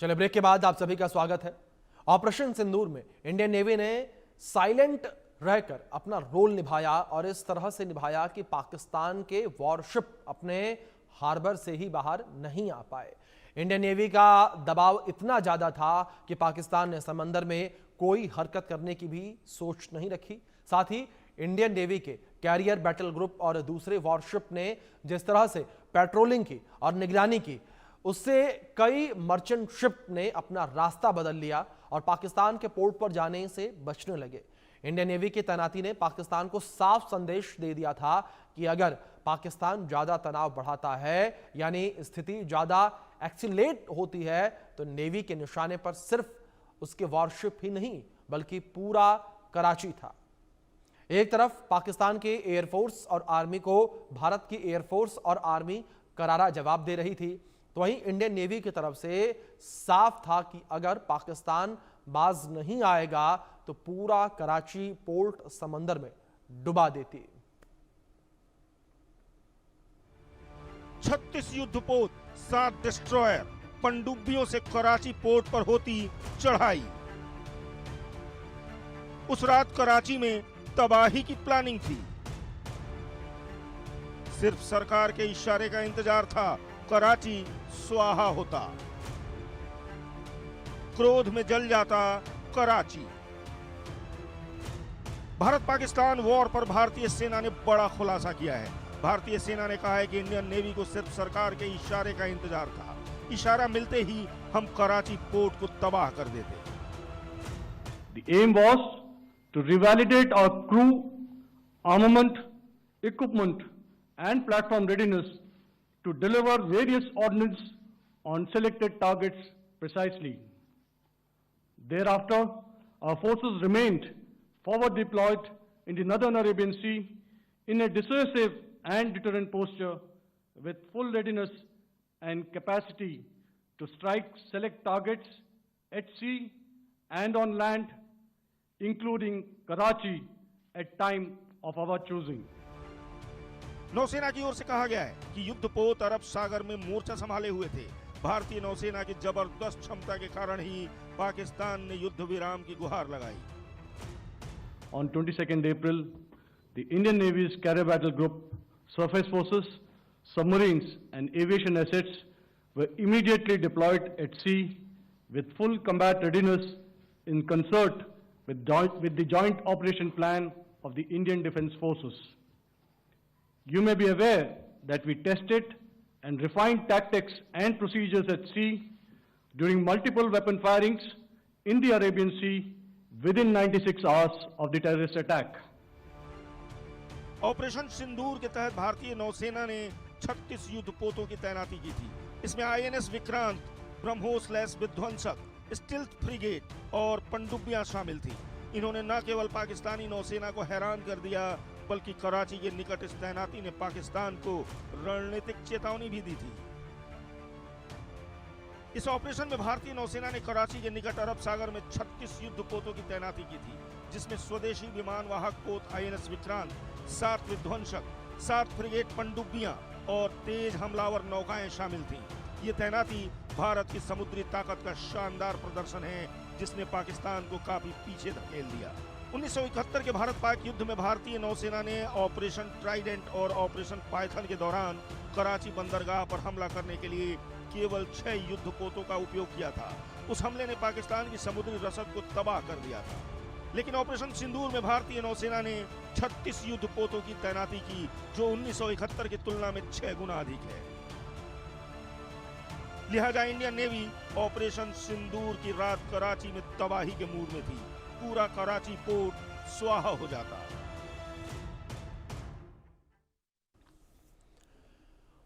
चलिए ब्रेक के बाद आप सभी का स्वागत है। ऑपरेशन सिंदूर में इंडियन नेवी ने साइलेंट रहकर अपना रोल निभाया और इस तरह से निभाया कि पाकिस्तान के वॉरशिप अपने हार्बर से ही बाहर नहीं आ पाए। इंडियन नेवी का दबाव इतना ज्यादा था कि पाकिस्तान ने समंदर में कोई हरकत करने की भी सोच नहीं रखी। साथ ही इंडियन नेवी के कैरियर बैटल ग्रुप और दूसरे वॉरशिप ने जिस तरह से पेट्रोलिंग की और निगरानी की, उससे कई मर्चेंट शिप ने अपना रास्ता बदल लिया और पाकिस्तान के पोर्ट पर जाने से बचने लगे। इंडियन नेवी की तैनाती ने पाकिस्तान को साफ संदेश दे दिया था कि अगर पाकिस्तान ज्यादा तनाव बढ़ाता है यानी स्थिति ज्यादा एक्सीलेट होती है तो नेवी के निशाने पर सिर्फ उसके वॉरशिप ही नहीं बल्कि पूरा कराची था। एक तरफ पाकिस्तान के एयरफोर्स और आर्मी को भारत की एयरफोर्स और आर्मी करारा जवाब दे रही थी, तो वहीं इंडियन नेवी की तरफ से साफ था कि अगर पाकिस्तान बाज नहीं आएगा तो पूरा कराची पोर्ट समंदर में डुबा देती। 36 युद्धपोत, 7 डिस्ट्रॉयर, पनडुब्बियों से कराची पोर्ट पर होती चढ़ाई। उस रात कराची में तबाही की प्लानिंग थी। सिर्फ सरकार के इशारे का इंतजार था, कराची स्वाहा होता, क्रोध में जल जाता कराची। भारत पाकिस्तान वॉर पर भारतीय सेना ने बड़ा खुलासा किया है। भारतीय सेना ने कहा है कि इंडियन नेवी को सिर्फ सरकार के इशारे का इंतजार था, इशारा मिलते ही हम कराची पोर्ट को तबाह कर देते। The aim was to revalidate our crew, armament, equipment and platform readiness to deliver various ordnance on selected targets precisely. Thereafter, our forces remained forward deployed in the Northern Arabian Sea in a dissuasive and deterrent posture with full readiness and capacity to strike select targets at sea and on land, including Karachi at time of our choosing. नौसेना की ओर से कहा गया है कि युद्धपोत अरब सागर में मोर्चा संभाले हुए थे। भारतीय नौसेना की जबरदस्त क्षमता के कारण ही पाकिस्तान ने युद्ध विराम की गुहार लगाई। On 22nd April, the Indian Navy's Carrier Battle Group, surface forces, submarines and aviation assets were immediately deployed at sea with full combat readiness in concert with the joint operation plan of the Indian Defence Forces. You may be aware that we tested and refined tactics and procedures at sea during multiple weapon firings in the Arabian Sea within 96 hours of the terrorist attack. Operation Sindoor के तहत भारतीय नौसेना ने 36 युद्धपोतों की तैनाती की थी। इसमें आईएनएस विक्रांत, ब्रह्मोस विध्वंसक, स्टिल्थ फ्रिगेट और पनडुब्बियां शामिल थी। इन्होंने न केवल पाकिस्तानी नौसेना को हैरान कर दिया बल्कि कराची के निकट इस तैनाती ने पाकिस्तान को रणनीतिक चेतावनी भी दी थी। इस ऑपरेशन में भारतीय नौसेना ने कराची के निकट अरब सागर में 36 युद्धपोतों की तैनाती की थी, जिसमें स्वदेशी विमान वाहक पोत आईएनएस विक्रांत, 7 विध्वंसक, 7 फ्रिगेट पनडुब्बियां और तेज हमलावर नौकाएं शामिल थीं। ये तैनाती भारत की समुद्री ताकत का शानदार प्रदर्शन है, जिसने पाकिस्तान को काफी पीछे धकेल दिया। 1971 के भारत पाक युद्ध में भारतीय नौसेना ने ऑपरेशन ट्राइडेंट और ऑपरेशन पाइथन के दौरान कराची बंदरगाह पर हमला करने के लिए केवल 6 युद्धपोतों का उपयोग किया था। उस हमले ने पाकिस्तान की समुद्री रसद को तबाह कर दिया था। लेकिन ऑपरेशन सिंदूर में भारतीय नौसेना ने 36 युद्धपोतों की तैनाती की, जो 1971 की तुलना में 6 गुना अधिक है। लिहाजा इंडियन नेवी ऑपरेशन सिंदूर की रात कराची में तबाही के मूड में थी। पूरा कराची पोर्ट स्वाहा हो जाता।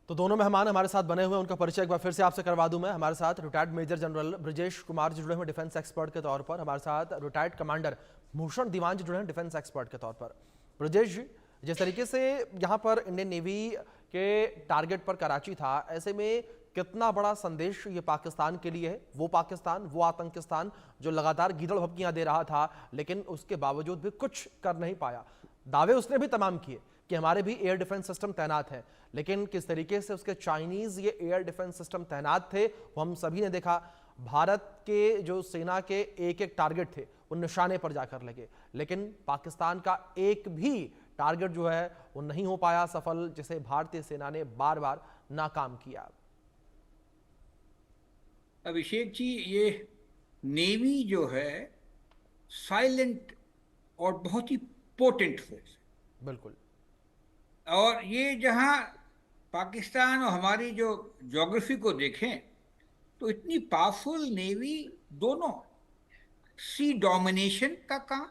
तो दोनों मेहमान हमारे साथ बने हुए हैं, उनका परिचय एक बार फिर से आपसे करवा दूं मैं। हमारे साथ retired major general Brajesh Kumar ji जुड़े हुए डिफेंस एक्सपर्ट के तौर पर। हमारे साथ रिटायर्ड कमांडर भूषण दीवान जी जुड़े हैं डिफेंस एक्सपर्ट के तौर पर। ब्रजेश जी, जिस तरीके से यहाँ पर इंडियन नेवी के टारगेट पर कराची था, ऐसे में कितना बड़ा संदेश ये पाकिस्तान के लिए है? वो पाकिस्तान, वो आतंकिस्तान जो लगातार गीदड़ भभकियां दे रहा था लेकिन उसके बावजूद भी कुछ कर नहीं पाया। दावे उसने भी तमाम किए कि हमारे भी एयर डिफेंस सिस्टम तैनात है, लेकिन किस तरीके से उसके चाइनीज ये एयर डिफेंस सिस्टम तैनात थे वो हम सभी ने देखा। भारत के जो सेना के एक एक टारगेट थे वो निशाने पर जाकर लगे, लेकिन पाकिस्तान का एक भी टारगेट जो है वो नहीं हो पाया सफल, जिसे भारतीय सेना ने बार बार नाकाम किया। अभिषेक जी, ये नेवी जो है साइलेंट और बहुत ही पोटेंट फोर्स, बिल्कुल। और ये जहां पाकिस्तान और हमारी जो ज्योग्राफी को देखें तो इतनी पावरफुल नेवी, दोनों सी डोमिनेशन का काम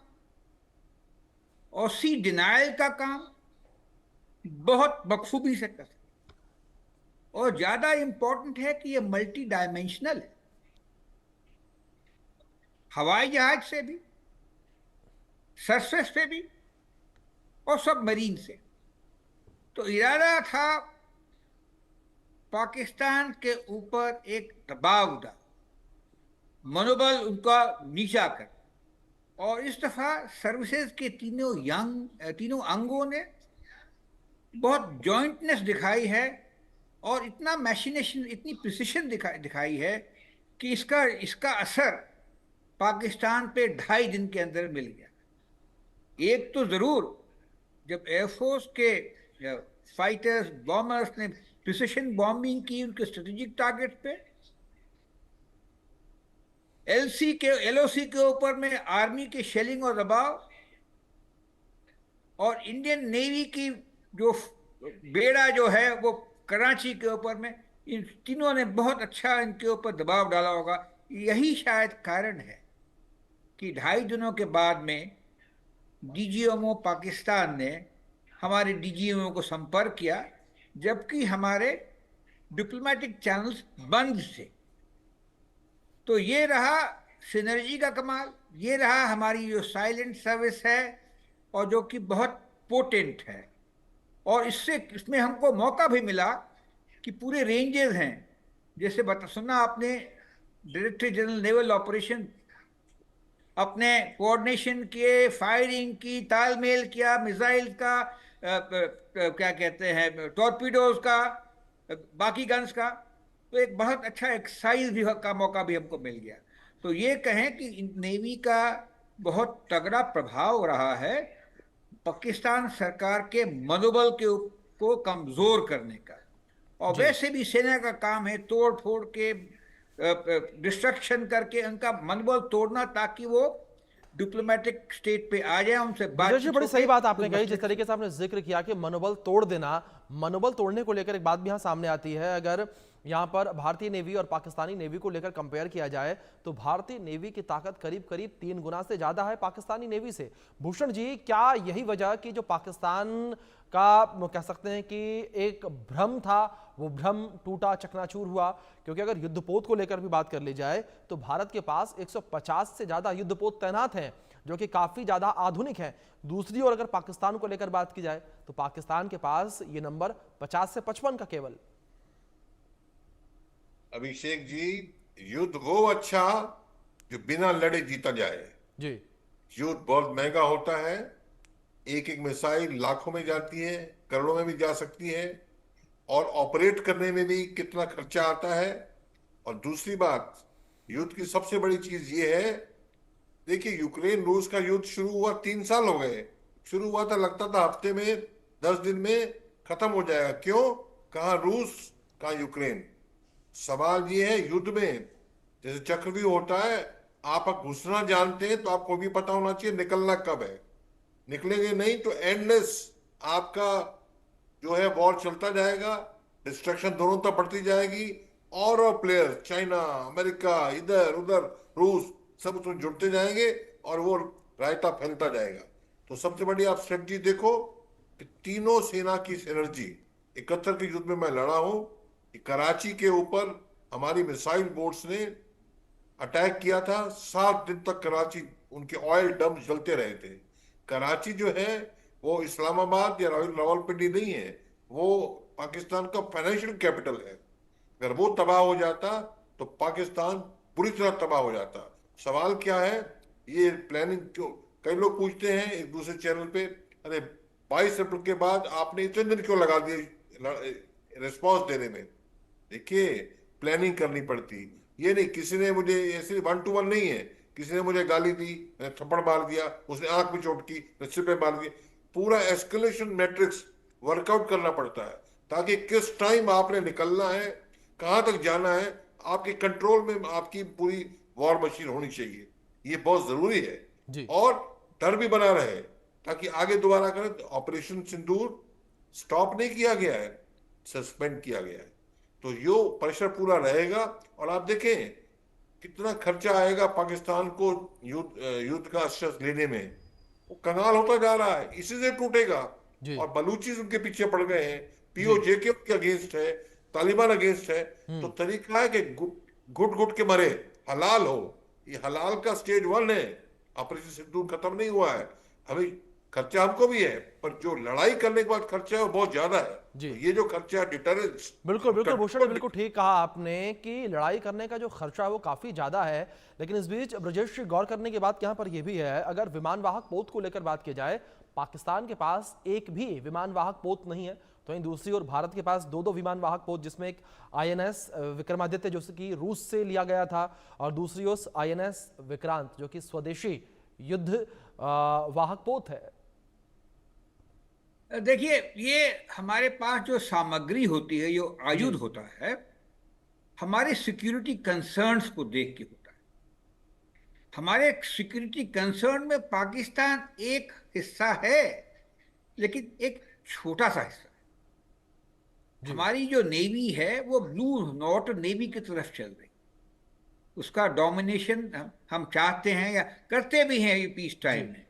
और सी डिनायल का काम बहुत बखूबी से कर सकते, और ज्यादा इंपॉर्टेंट है कि ये मल्टी डायमेंशनल है, हवाई जहाज से भी, सरफेस पे भी और सबमरीन से। तो इरादा था पाकिस्तान के ऊपर एक दबाव डाल, मनोबल उनका नीचा कर, और इस दफा सर्विसेज के तीनों अंगों ने बहुत जॉइंटनेस दिखाई है और इतना मैशिनेशन, इतनी प्रिसिशन दिखाई है कि इसका असर पाकिस्तान पे 2.5 दिन के अंदर मिल गया। एक तो जरूर जब एयरफोर्स के फाइटर्स, बॉम्बर्स ने प्रिसिशन बॉम्बिंग की उनके स्ट्रेटेजिक टारगेट पे, एलओसी के ऊपर में आर्मी के शेलिंग और दबाव, और इंडियन नेवी की जो बेड़ा जो है वो कराची के ऊपर में, इन तीनों ने बहुत अच्छा इनके ऊपर दबाव डाला होगा। यही शायद कारण है कि 2.5 दिनों के बाद में डीजीएमओ पाकिस्तान ने हमारे डीजीएमओ को संपर्क किया, जबकि हमारे डिप्लोमेटिक चैनल्स बंद थे। तो ये रहा सिनर्जी का कमाल, ये रहा हमारी जो साइलेंट सर्विस है और जो कि बहुत पोटेंट है, और इसमें हमको मौका भी मिला कि पूरे रेंजेस हैं, जैसे सुना आपने डायरेक्टर जनरल नेवल ऑपरेशन, अपने कोऑर्डिनेशन किए, फायरिंग की, तालमेल किया, मिसाइल का क्या कहते हैं, टॉर्पीडोज का, बाकी गन्स का। तो एक बहुत अच्छा एक्सरसाइज भी का मौका भी हमको मिल गया। तो ये कहें कि नेवी का बहुत तगड़ा प्रभाव रहा है पाकिस्तान सरकार के मनोबल को कमजोर करने का, और वैसे भी सेना का काम है तोड़ फोड़ के, डिस्ट्रक्शन करके उनका मनोबल तोड़ना, ताकि वो डिप्लोमेटिक स्टेट पे आ जाए, उनसे बातचीत। बड़ी सही बात आपने कही, जिस तरीके से आपने जिक्र किया कि मनोबल तोड़ देना, मनोबल तोड़ने को लेकर एक बात भी यहाँ सामने आती है। अगर यहाँ पर भारतीय नेवी और पाकिस्तानी नेवी को लेकर कंपेयर किया जाए तो भारतीय नेवी की ताकत करीब करीब 3 गुना से ज्यादा है पाकिस्तानी नेवी से। भूषण जी, क्या यही वजह कि जो पाकिस्तान का कह सकते हैं कि एक भ्रम था, वो भ्रम टूटा, चकनाचूर हुआ? क्योंकि अगर युद्धपोत को लेकर भी बात कर ली जाए तो भारत के पास 150 से ज्यादा युद्धपोत तैनात हैं, जो कि काफी ज्यादा आधुनिक हैं। दूसरी ओर अगर पाकिस्तान को लेकर बात की जाए तो पाकिस्तान के पास ये नंबर 50 से 55 का केवल। अभिषेक जी, युद्ध वो अच्छा जो बिना लड़े जीता जाए जी। युद्ध बहुत महंगा होता है, एक एक मिसाइल लाखों में जाती है, करोड़ों में भी जा सकती है, और ऑपरेट करने में भी कितना खर्चा आता है। और दूसरी बात, युद्ध की सबसे बड़ी चीज ये है, देखिए यूक्रेन रूस का युद्ध शुरू हुआ 3 साल हो गए, शुरू हुआ था लगता था हफ्ते में 10 दिन में खत्म हो जाएगा। क्यों? कहाँ रूस, कहाँ यूक्रेन। सवाल ये है, युद्ध में जैसे चक्रव्यूह होता है, आप घुसना जानते हैं तो आपको भी पता होना चाहिए निकलना कब है। निकलेंगे नहीं तो एंडलेस आपका जो है वॉर चलता जाएगा, डिस्ट्रक्शन दोनों तरफ बढ़ती जाएगी, और प्लेयर चाइना, अमेरिका, इधर उधर रूस, सब उसमें जुड़ते जाएंगे और वो रायता फैलता जाएगा। तो सबसे बड़ी आप स्ट्रेटजी देखो कि तीनों सेना की एनर्जी 71 के युद्ध में मैं लड़ा हूं कि कराची के ऊपर हमारी मिसाइल बोट्स ने अटैक किया था, 7 दिन तक कराची, उनके ऑयल डंप जलते रहे थे। कराची जो है वो इस्लामाबाद या रावलपिंडी नहीं है, वो पाकिस्तान का फाइनेंशियल कैपिटल है। अगर वो तबाह हो जाता तो पाकिस्तान पूरी तरह तबाह हो जाता। सवाल क्या है, ये प्लानिंग क्यों? कई लोग पूछते हैं एक दूसरे चैनल पे, अरे 22 अप्रैल के बाद आपने इतने दिन क्यों लगा दिए रिस्पॉन्स देने में? देखिए प्लानिंग करनी पड़ती। ये नहीं किसी ने मुझे, ऐसे 1-to-1 नहीं है, किसी ने मुझे गाली दी, मैंने थप्पड़ मार दिया, उसने आंख में चोट की, मैं सिर पे मार दिया। पूरा एस्केलेशन मैट्रिक्स वर्कआउट करना पड़ता है, ताकि किस टाइम आपने निकलना है, कहां तक जाना है, आपके कंट्रोल में आपकी पूरी वॉर मशीन होनी चाहिए। ये बहुत जरूरी है। जी और डर भी बना रहे, ताकि आगे दोबारा करें। तो ऑपरेशन सिंदूर स्टॉप नहीं किया गया है, सस्पेंड किया गया है। तो यो प्रेशर पूरा रहेगा। और आप देखें कितना खर्चा आएगा पाकिस्तान को युद्ध का अस्त्र लेने में। वो कंगाल होता जा रहा है, इसी से टूटेगा। जी और बलूचिस उनके पीछे पड़ गए हैं, जी पीओजे के अगेंस्ट है, तालिबान अगेंस्ट है। तो तरीका है कि घुट घुट के मरे, हलाल हो। ये हलाल का स्टेज 1 है। ऑपरेशन सिंदूर खत्म नहीं हुआ है। अभी खर्चा हमको भी है, पर जो लड़ाई करने के बाद खर्चा है वो बहुत ज्यादा है। जी। तो ये जो खर्चा है डिटरेंस, बिल्कुल बिल्कुल भूषण जी, बिल्कुल ठीक कहा आपने कि लड़ाई करने का जो खर्चा है वो काफी ज्यादा है। लेकिन इस बीच ब्रजेश जी, गौर करने की बात यहाँ पर यह भी है, अगर विमान वाहक पोत को लेकर बात की जाए, पाकिस्तान के पास एक भी विमान वाहक पोत नहीं है, तो वहीं दूसरी ओर भारत के पास 2 विमान वाहक पोत, जिसमें एक INS विक्रमादित्य जो कि रूस से लिया गया था, और दूसरी ओर INS विक्रांत जो कि स्वदेशी युद्ध वाहक पोत है। देखिए, ये हमारे पास जो सामग्री होती है, जो आयुध होता है, हमारे सिक्योरिटी कंसर्न्स को देख के होता है। हमारे सिक्योरिटी कंसर्न में पाकिस्तान एक हिस्सा है, लेकिन एक छोटा सा हिस्सा है। हमारी जो नेवी है वो ब्लू वाटर नेवी की तरफ चल रही। उसका डोमिनेशन हम चाहते हैं या करते भी हैं। ये पीस टाइम में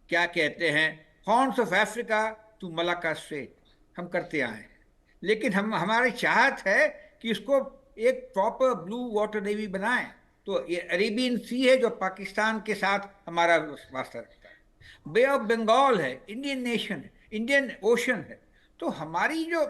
क्या कहते हैं, horns of Africa to Malacca strait हम करते आए हैं। लेकिन हमारी चाहत है कि इसको एक प्रॉपर ब्लू वाटर नेवी बनाएं। तो ये अरेबियन सी है जो पाकिस्तान के साथ हमारा वास्ता रखता है, बे ऑफ बंगाल है, इंडियन नेशन है, इंडियन ओशन है। तो हमारी जो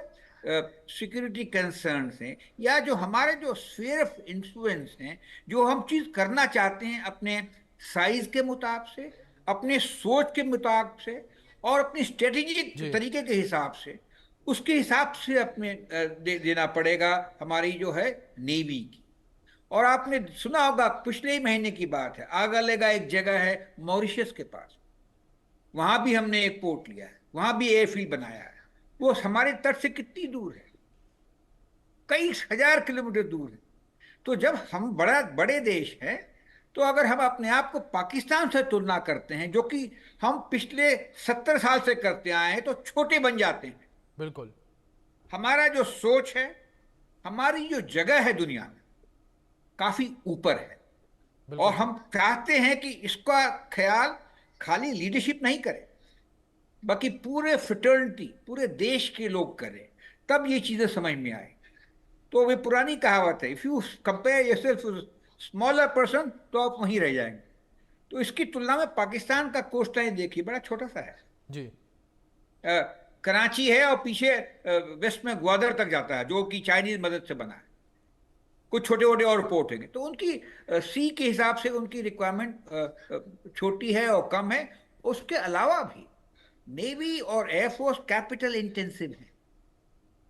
सिक्योरिटी कंसर्न्स हैं, या जो हमारे जो स्फीयर ऑफ इन्फ्लुएंस हैं, जो हम चीज़ करना चाहते हैं अपने साइज के मुताबिक से, अपने सोच के मुताबिक से, और अपनी स्ट्रेटेजिक तरीके के हिसाब से, उसके हिसाब से अपने देना पड़ेगा हमारी जो है नेवी की। और आपने सुना होगा, पिछले ही महीने की बात है, आगरलेगा एक जगह है मॉरिशस के पास, वहां भी हमने एक पोर्ट लिया है, वहां भी एयरफील्ड बनाया है। वो हमारे तट से कितनी दूर है, कई हजार किलोमीटर दूर है। तो जब हम बड़े देश हैं, तो अगर हम अपने आप को पाकिस्तान से तुलना करते हैं, जो कि हम पिछले 70 साल से करते आए हैं, तो छोटे बन जाते हैं। बिल्कुल हमारा जो सोच है, हमारी जो जगह है दुनिया में, काफी ऊपर है। और हम चाहते हैं कि इसका ख्याल खाली लीडरशिप नहीं करे, बाकी पूरे फ्रेटर्निटी, पूरे देश के लोग करें, तब ये चीजें समझ में आए। तो वे पुरानी कहावत है, if you compare yourself smaller person, तो आप वहीं रह जाएंगे। तो इसकी तुलना में पाकिस्तान का कोस्ट लाइन देखिए, बड़ा छोटा सा है जी। कराची है और पीछे वेस्ट में ग्वादर तक जाता है, जो कि चाइनीज मदद से बना है। कुछ छोटे छोटे और पोर्ट हैं, तो उनकी सी के हिसाब से उनकी रिक्वायरमेंट छोटी है और कम है। उसके अलावा भी नेवी और एयरफोर्स कैपिटल इंटेंसिव है।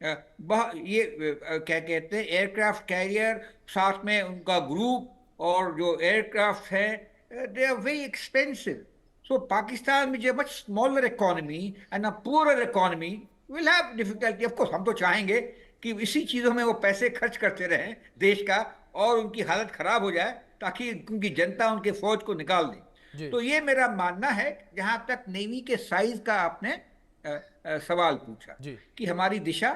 ये क्या कहते हैं, एयरक्राफ्ट कैरियर, साथ में उनका ग्रुप, और जो एयरक्राफ्ट है, दे आर वेरी एक्सपेंसिव। सो पाकिस्तान में जो much smaller economy and a poorer economy will have difficulty. Of course हम तो चाहेंगे कि इसी चीज़ों में वो पैसे खर्च करते रहें देश का, और उनकी हालत खराब हो जाए, ताकि उनकी जनता उनके फौज को निकाल दे। तो ये मेरा मानना है। जहां तक नेवी के साइज का आपने सवाल पूछा, कि हमारी दिशा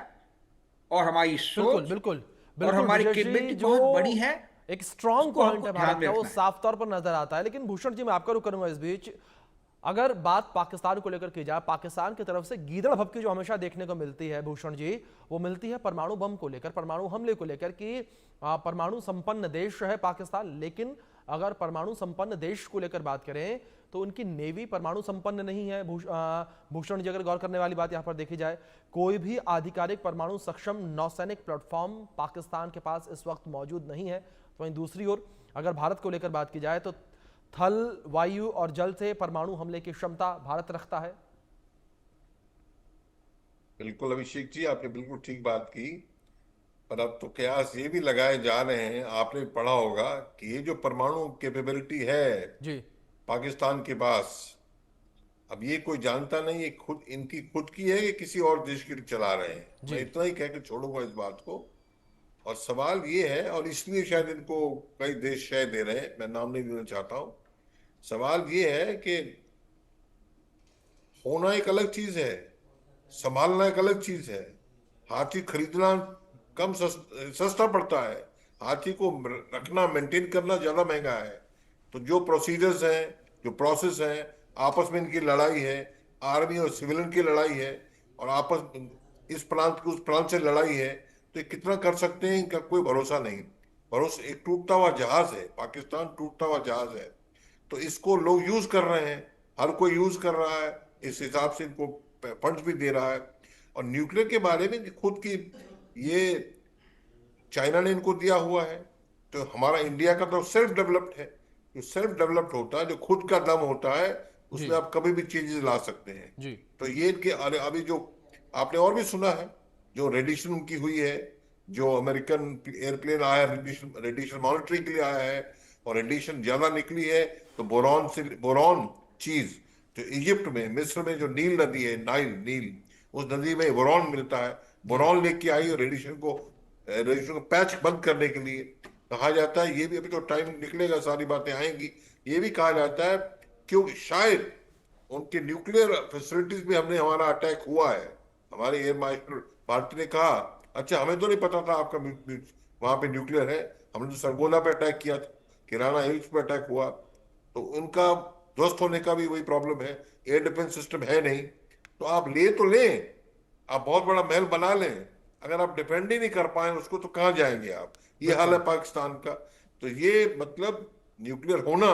और हमारी सोच बिल्कुल और हमारी कैपेबिलिटी बहुत बड़ी है, एक स्ट्रॉन्ग पॉइंट है भारत का, वो है। साफ तौर पर नजर आता है। लेकिन भूषण जी, मैं आपका रुख करूंगा इस बीच। अगर बात पाकिस्तान को लेकर की जाए, पाकिस्तान की तरफ से गीदड़ भभकी जो हमेशा देखने को मिलती है भूषण जी, वो मिलती है परमाणु बम को लेकर, परमाणु हमले को लेकर, कि परमाणु संपन्न देश है पाकिस्तान। लेकिन अगर परमाणु संपन्न देश को लेकर बात करें, तो उनकी नेवी परमाणु संपन्न नहीं है। भूषण जी, अगर गौर करने वाली बात यहां पर देखी जाए, कोई भी आधिकारिक परमाणु सक्षम नौसैनिक प्लेटफॉर्म पाकिस्तान के पास इस वक्त मौजूद नहीं है। तो वहीं दूसरी ओर अगर भारत को लेकर बात की जाए, तो थल, वायु और जल से परमाणु हमले की क्षमता भारत रखता है। बिल्कुल अभिषेक जी, आपने बिल्कुल ठीक बात की। पर अब तो कयास ये भी लगाए जा रहे हैं, आपने पढ़ा होगा कि ये जो परमाणु कैपेबिलिटी है जी पाकिस्तान के पास, अब ये कोई जानता नहीं ये खुद इनकी खुद की है कि किसी और देश की चला रहे हैं। मैं जी इतना ही कह के छोड़ूंगा इस बात को। और सवाल ये है, और इसलिए शायद इनको कई देश शय दे रहे हैं, मैं नाम नहीं देना चाहता हूं। सवाल ये है कि होना एक अलग चीज है, संभालना एक अलग चीज है। हाथी खरीदना सस्ता पड़ता है, हाथी को रखना मेंटेन करना ज्यादा महंगा है। तो जो प्रोसीजर्स हैं, जो प्रोसेस हैं, आपस में इनकी लड़ाई है, आर्मी और सिविलियन की लड़ाई है, और आपस इस प्रांत की उस प्रांत से लड़ाई है। तो ये कितना कर सकते हैं इनका कोई भरोसा नहीं। भरोसा एक टूटता हुआ जहाज है, पाकिस्तान टूटता हुआ जहाज है। तो इसको लोग यूज कर रहे हैं, हर कोई यूज कर रहा है, इस हिसाब से इनको फंड्स भी दे रहा है। और न्यूक्लियर के बारे में खुद की ये चाइना ने इनको दिया हुआ है। तो हमारा इंडिया का तो सेल्फ डेवलप्ड है। जो सेल्फ डेवलप्ड होता है, जो खुद का दम होता है, जी उसमें आप कभी भी चेंजेस ला सकते हैं। जी तो ये इनके अभी जो आपने और भी सुना है, जो रेडिएशन उनकी हुई है, जो अमेरिकन एयरप्लेन आया रेडिएशन रेडिएशन मॉनिटरिंग के लिए आया है, और रेडिएशन ज्यादा निकली है, तो बोरॉन चीज जो इजिप्ट में, मिस्र में जो नील नदी है, नील, उस नदी में बोरॉन मिलता है, बोरॉन लेके आई और रेडिएशन को पैच बंद करने के लिए कहा जाता है। ये भी अभी तो टाइम निकलेगा, सारी बातें आएंगी। ये भी कहा जाता है क्योंकि शायद उनके न्यूक्लियर फैसिलिटीज में हमारा अटैक हुआ है। हमारे एयर मार्शल भारती ने कहा, अच्छा हमें तो नहीं पता था आपका वहां पे न्यूक्लियर है, हमने तो सरगोना पे अटैक किया था, किराना हिल्स पे अटैक हुआ। तो उनका ध्वस्त होने का भी वही प्रॉब्लम है, एयर डिफेंस सिस्टम है नहीं। तो आप तो लें, आप बहुत बड़ा महल बना लें, अगर आप डिफेंड ही नहीं कर पाए उसको तो कहाँ जाएंगे आप। ये हाल है पाकिस्तान का। तो ये मतलब न्यूक्लियर होना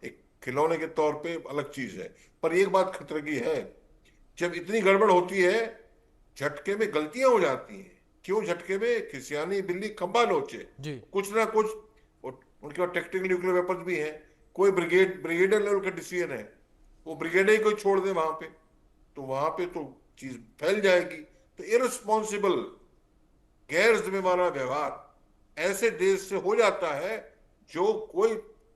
एक खिलौने के तौर पे अलग चीज है। पर एक बात खतरे की है, जब इतनी गड़बड़ होती है, झटके में गलतियां हो जाती हैं। क्यों झटके में? खिसियानी बिल्ली खंबा नोचे, जी कुछ ना कुछ। उनके पास टेक्टिकल न्यूक्लियर वेपन्स भी हैं। कोई ब्रिगेडियर लेवल का डिसीजन है, वो ब्रिगेड ही कोई छोड़ दे वहां पे, तो वहां पे तो चीज फैल जाएगी। तो इररिस्पॉन्सिबल, गैर जिम्मेवार व्यवहार ऐसे देश से हो जाता है जो कोई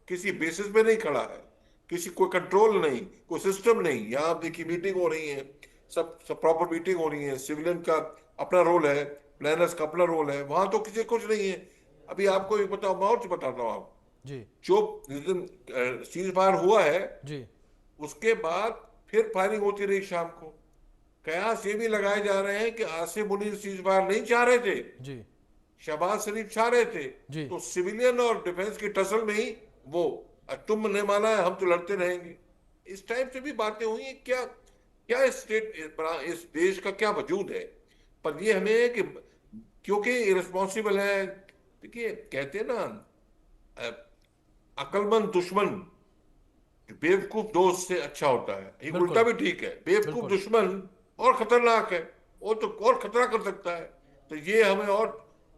किसी बेसिस पे नहीं खड़ा है, किसी कोई कंट्रोल नहीं, कोई सिस्टम नहीं। यहाँ देखिए मीटिंग हो रही है, सब प्रॉपर मीटिंग हो रही है, सिविलियन का अपना रोल है, प्लानर्स का अपना रोल है, वहां तो किसी कुछ नहीं है। अभी आपको एक बताओ, मैं और बताता हूँ आप, जी जो जिस दिन सीज फायर हुआ है, जी उसके बाद फिर फायरिंग होती रही शाम को। कयास ये भी लगाए जा रहे हैं कि आसिम मुनीर सीज फायर नहीं चाह रहे थे, जी शहबाज शरीफ चाह रहे थे। जी तो सिविलियन और डिफेंस की टसल में ही वो, तुम ने माना है हम तो लड़ते रहेंगे, इस टाइप से भी बातें हुई हैं। क्या क्या इस देश का क्या वजूद है? पर ये हमें कि क्योंकि इरेस्पॉन्सिबल है। देखिए कहते हैं ना, अक्लमंद दुश्मन बेवकूफ दोस्त से अच्छा होता है। एक बिल्कुल उल्टा भी ठीक है, बेवकूफ बिल्कुल दुश्मन और खतरनाक है, वो तो और खतरा कर सकता है। तो ये हमें और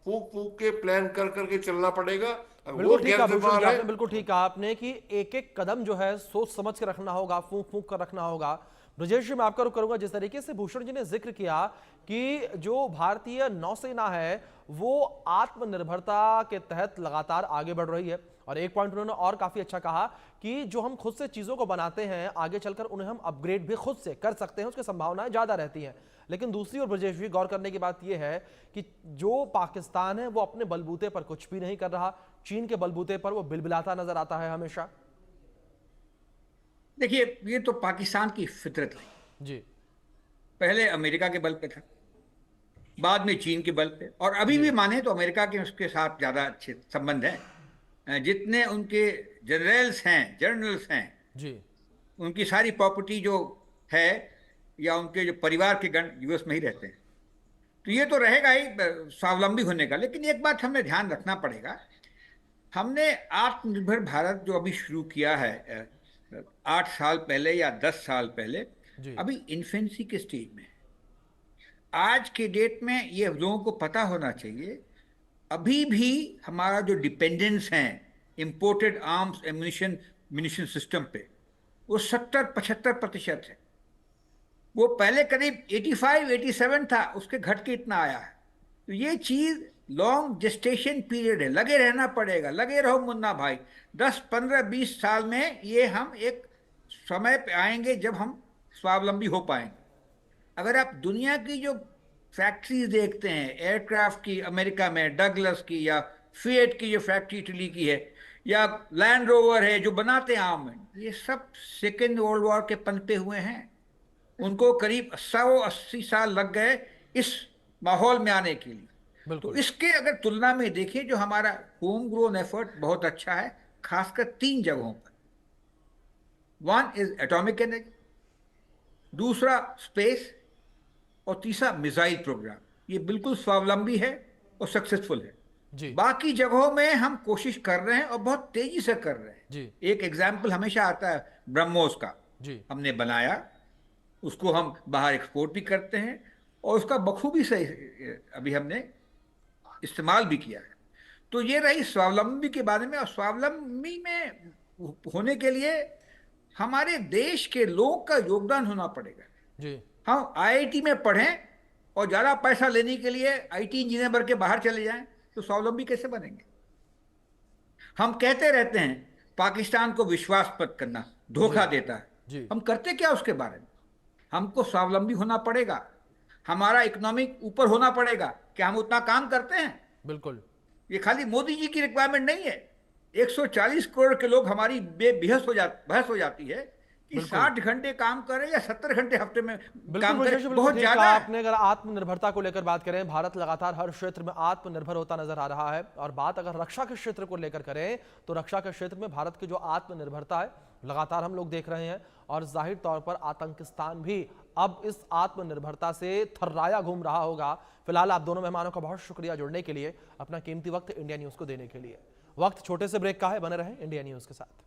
फूक फूक के प्लान कर करके चलना पड़ेगा। अगर वो बिल्कुल ठीक गैर है भूषण जी, जिम्मेदार है, आपने बिल्कुल ठीक कहा आपने कि एक एक कदम जो है सोच समझ के रखना होगा, फूंक फूंक कर रखना होगा। ब्रजेश जी, मैं आपका रुख करूंगा। जिस तरीके से भूषण जी ने जिक्र किया कि जो भारतीय नौसेना है वो आत्मनिर्भरता के तहत लगातार आगे बढ़ रही है, और एक पॉइंट उन्होंने और काफी अच्छा कहा कि जो हम खुद से चीजों को बनाते हैं, आगे चलकर उन्हें हम अपग्रेड भी खुद से कर सकते हैं, उसकी संभावनाएं ज्यादा रहती हैं। लेकिन दूसरी ओर ब्रजेश जी, गौर करने की बात यह है कि जो पाकिस्तान है वो अपने बलबूते पर कुछ भी नहीं कर रहा, चीन के बलबूते पर वो बिलबिलाता नजर आता है हमेशा। देखिए, ये तो पाकिस्तान की फितरत है। जी पहले अमेरिका के बल पे था, बाद में चीन के बल पे, और अभी भी माने तो अमेरिका के उसके साथ ज्यादा अच्छे संबंध हैं। जितने उनके जर्नल्स हैं, जी उनकी सारी प्रॉपर्टी जो है, या उनके जो परिवार के गण यूएस में ही रहते हैं। तो ये तो रहेगा ही स्वावलंबी होने का। लेकिन एक बात हमें ध्यान रखना पड़ेगा, हमने आत्मनिर्भर भारत जो अभी शुरू किया है 8 साल पहले या 10 साल पहले, जी अभी इन्फेंसी के स्टेज में है। आज के डेट में ये लोगों को पता होना चाहिए, अभी भी हमारा जो डिपेंडेंस है इंपोर्टेड आर्म्स एम्यूनिशन सिस्टम पे, वो 70-75% है। वो पहले करीब 85-87 था, उसके घट के इतना आया है। तो ये चीज लॉन्ग जेस्टेशन पीरियड है, लगे रहना पड़ेगा, लगे रहो मुन्ना भाई। 10, 15, 20 साल में ये हम एक समय पे आएंगे जब हम स्वावलंबी हो पाएंगे। अगर आप दुनिया की जो फैक्ट्रीज देखते हैं एयरक्राफ्ट की, अमेरिका में डगलस की, या फिएट की जो फैक्ट्री इटली की है, या लैंड रोवर है जो बनाते हैं आर्ममेंट, ये सब सेकेंड वर्ल्ड वॉर के पनपे हुए हैं। उनको करीब 180 साल लग गए इस माहौल में आने के लिए। तो बिल्कुल। इसके अगर तुलना में देखें, जो हमारा होम ग्रोन एफर्ट बहुत अच्छा है, खासकर 3 जगहों पर। वन इज एटॉमिक एनर्जी, दूसरा स्पेस, और तीसरा मिसाइल प्रोग्राम। ये बिल्कुल स्वावलंबी है और सक्सेसफुल है। जी बाकी जगहों में हम कोशिश कर रहे हैं और बहुत तेजी से कर रहे हैं। जी एक एग्जाम्पल हमेशा आता है ब्रह्मोस का। जी हमने बनाया, उसको हम बाहर एक्सपोर्ट भी करते हैं, और उसका बखूबी से अभी हमने इस्तेमाल भी किया है। तो ये रही स्वावलंबी के बारे में। और स्वावलंबी में होने के लिए हमारे देश के लोगों का योगदान होना पड़ेगा। जी हम आईआईटी में पढ़ें और ज़्यादा पैसा लेने के लिए आईटी इंजीनियर बन के बाहर चले जाएं, तो स्वावलंबी कैसे बनेंगे? हम कहते रहते हैं पाकिस्तान को विश्वास मत करना, धोखा देता है। जी हम करते क्या उसके बारे में? हमको स्वावलंबी होना पड़ेगा, हमारा इकोनॉमिक ऊपर होना पड़ेगा। क्या हम उतना काम करते हैं? बिल्कुल। ये खाली मोदी जी की रिक्वायरमेंट नहीं है। 140 करोड़ के लोग, हमारी बहस हो जाती है कि 60 घंटे काम करें या 70 घंटे हफ्ते में काम बिल्कुल करें, बहुत ठीक ज्यादा कहा है। आपने। अगर आत्मनिर्भरता को लेकर बात करें, भारत लगातार हर क्षेत्र में आत्मनिर्भर होता नजर आ रहा है। और बात अगर रक्षा के क्षेत्र को लेकर करें, तो रक्षा के क्षेत्र में भारत की जो आत्मनिर्भरता है लगातार हम लोग देख रहे हैं। और जाहिर तौर पर आतंकिस्तान भी अब इस आत्मनिर्भरता से थर्राया घूम रहा होगा। फिलहाल आप दोनों मेहमानों का बहुत शुक्रिया जुड़ने के लिए, अपना कीमती वक्त इंडिया न्यूज को देने के लिए। वक्त छोटे से ब्रेक का है, बने रहें इंडिया न्यूज के साथ।